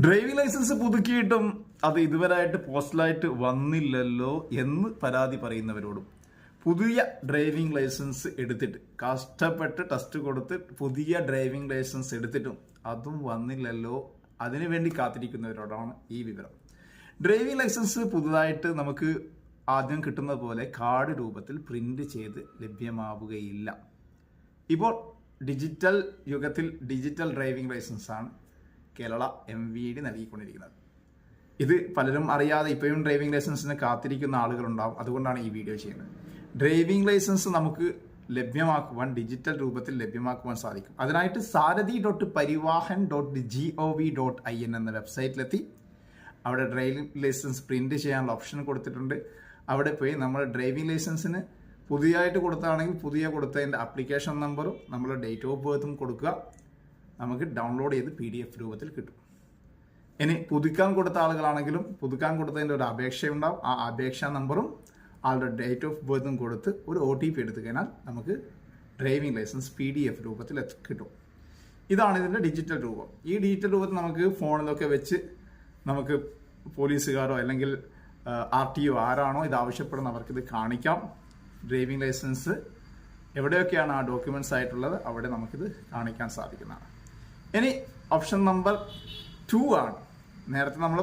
Driving licence പുതുക്കിയിട്ടും അത് ഇതുവരെയായിട്ട് പോസ്റ്റലായിട്ട് വന്നില്ലല്ലോ എന്ന് പരാതി പറയുന്നവരോടും പുതിയ ഡ്രൈവിംഗ് ലൈസൻസ് എടുത്തിട്ട് കഷ്ടപ്പെട്ട് ടെസ്റ്റ് കൊടുത്ത് പുതിയ ഡ്രൈവിംഗ് ലൈസൻസ് എടുത്തിട്ടും അതും വന്നില്ലല്ലോ അതിനുവേണ്ടി കാത്തിരിക്കുന്നവരോടാണ് ഈ വിവരം. ഡ്രൈവിംഗ് ലൈസൻസ് പുതുതായിട്ട് നമുക്ക് ആദ്യം കിട്ടുന്നത് പോലെ കാർഡ് രൂപത്തിൽ പ്രിന്റ് ചെയ്ത് ലഭ്യമാവുകയില്ല. ഇപ്പോൾ ഡിജിറ്റൽ യുഗത്തിൽ ഡിജിറ്റൽ ഡ്രൈവിംഗ് ലൈസൻസാണ് കേരള MVD നൽകിക്കൊണ്ടിരിക്കുന്നത്. ഇത് പലരും അറിയാതെ ഇപ്പോഴും ഡ്രൈവിംഗ് ലൈസൻസിന് കാത്തിരിക്കുന്ന ആളുകളുണ്ടാവും. അതുകൊണ്ടാണ് ഈ വീഡിയോ ചെയ്യുന്നത്. ഡ്രൈവിംഗ് ലൈസൻസ് നമുക്ക് ലഭ്യമാക്കുവാൻ ഡിജിറ്റൽ രൂപത്തിൽ ലഭ്യമാക്കുവാൻ സാധിക്കും. അതിനായിട്ട് sarathi.parivahan.gov.in എന്ന വെബ്സൈറ്റിലെത്തി അവിടെ ഡ്രൈവിംഗ് ലൈസൻസ് പ്രിന്റ് ചെയ്യാനുള്ള ഓപ്ഷൻ കൊടുത്തിട്ടുണ്ട്. അവിടെ പോയി നമ്മൾ ഡ്രൈവിംഗ് ലൈസൻസിന് പുതിയതായിട്ട് കൊടുത്താണെങ്കിൽ പുതിയ കൊടുത്തതിൻ്റെ ആപ്ലിക്കേഷൻ നമ്പറും നമ്മൾ ഡേറ്റ് ഓഫ് ബർത്തും കൊടുക്കുക. നമുക്ക് ഡൗൺലോഡ് ചെയ്ത് PDF രൂപത്തിൽ കിട്ടും. ഇനി പുതുക്കാൻ കൊടുത്ത ആളുകളാണെങ്കിലും പുതുക്കാൻ കൊടുത്തതിൻ്റെ ഒരു അപേക്ഷയുണ്ടാവും. ആ അപേക്ഷാ നമ്പറും ആളുടെ ഡേറ്റ് ഓഫ് ബർത്തും കൊടുത്ത് ഒരു OTP എടുത്തു കഴിഞ്ഞാൽ നമുക്ക് ഡ്രൈവിംഗ് ലൈസൻസ് PDF രൂപത്തിൽ കിട്ടും. ഇതാണ് ഇതിൻ്റെ ഡിജിറ്റൽ രൂപം. ഈ ഡിജിറ്റൽ രൂപത്തിൽ നമുക്ക് ഫോണിലൊക്കെ വെച്ച് നമുക്ക് പോലീസുകാരോ അല്ലെങ്കിൽ RTO ആരാണോ ഇത് ആവശ്യപ്പെടുന്നവർക്ക് ഇത് കാണിക്കാം. ഡ്രൈവിംഗ് ലൈസൻസ് എവിടെയൊക്കെയാണ് ആ ഡോക്യുമെന്റ്സ് ആയിട്ടുള്ളത് അവിടെ നമുക്കിത് കാണിക്കാൻ സാധിക്കുന്നതാണ്. ഇനി ഓപ്ഷൻ നമ്പർ 2 ആണ്. നേരത്തെ നമ്മൾ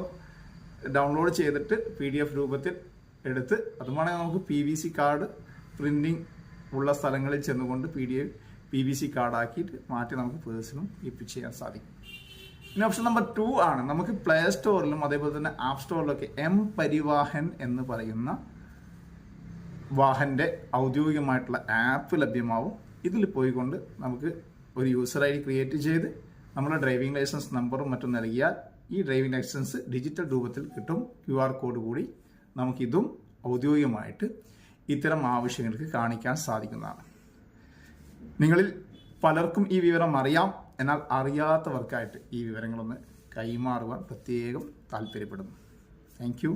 ഡൗൺലോഡ് ചെയ്തിട്ട് PDF രൂപത്തിൽ എടുത്ത് അതുമാണെങ്കിൽ നമുക്ക് PVC കാർഡ് പ്രിന്റിംഗ് ഉള്ള സ്ഥലങ്ങളിൽ ചെന്നുകൊണ്ട് PVC കാർഡ് ആക്കിയിട്ട് മാറ്റി നമുക്ക് പേഴ്സണും കീപ്പ് ചെയ്യാൻ സാധിക്കും. ഇനി ഓപ്ഷൻ നമ്പർ 2 ആണ്. നമുക്ക് പ്ലേ സ്റ്റോറിലും അതേപോലെ തന്നെ ആപ്പ് സ്റ്റോറിലൊക്കെ പരിവാഹൻ എന്ന് പറയുന്ന വാഹന്റെ ഔദ്യോഗികമായിട്ടുള്ള ആപ്പ് ലഭ്യമാവും. ഇതിൽ പോയിക്കൊണ്ട് നമുക്ക് ഒരു യൂസർ ID ക്രിയേറ്റ് ചെയ്ത് നമ്മുടെ ഡ്രൈവിംഗ് ലൈസൻസ് നമ്പറും മറ്റും നൽകിയാൽ ഈ ഡ്രൈവിംഗ് ലൈസൻസ് ഡിജിറ്റൽ രൂപത്തിൽ കിട്ടും. QR കോഡ് കൂടി നമുക്കിതും ഔദ്യോഗികമായിട്ട് ഇത്തരം ആവശ്യങ്ങൾക്ക് കാണിക്കാൻ സാധിക്കുന്നതാണ്. നിങ്ങളിൽ പലർക്കും ഈ വിവരം അറിയാം. എന്നാൽ അറിയാത്തവർക്കായിട്ട് ഈ വിവരങ്ങളൊന്ന് കൈമാറുവാൻ പ്രത്യേകം താല്പര്യപ്പെടുന്നു. Thank you.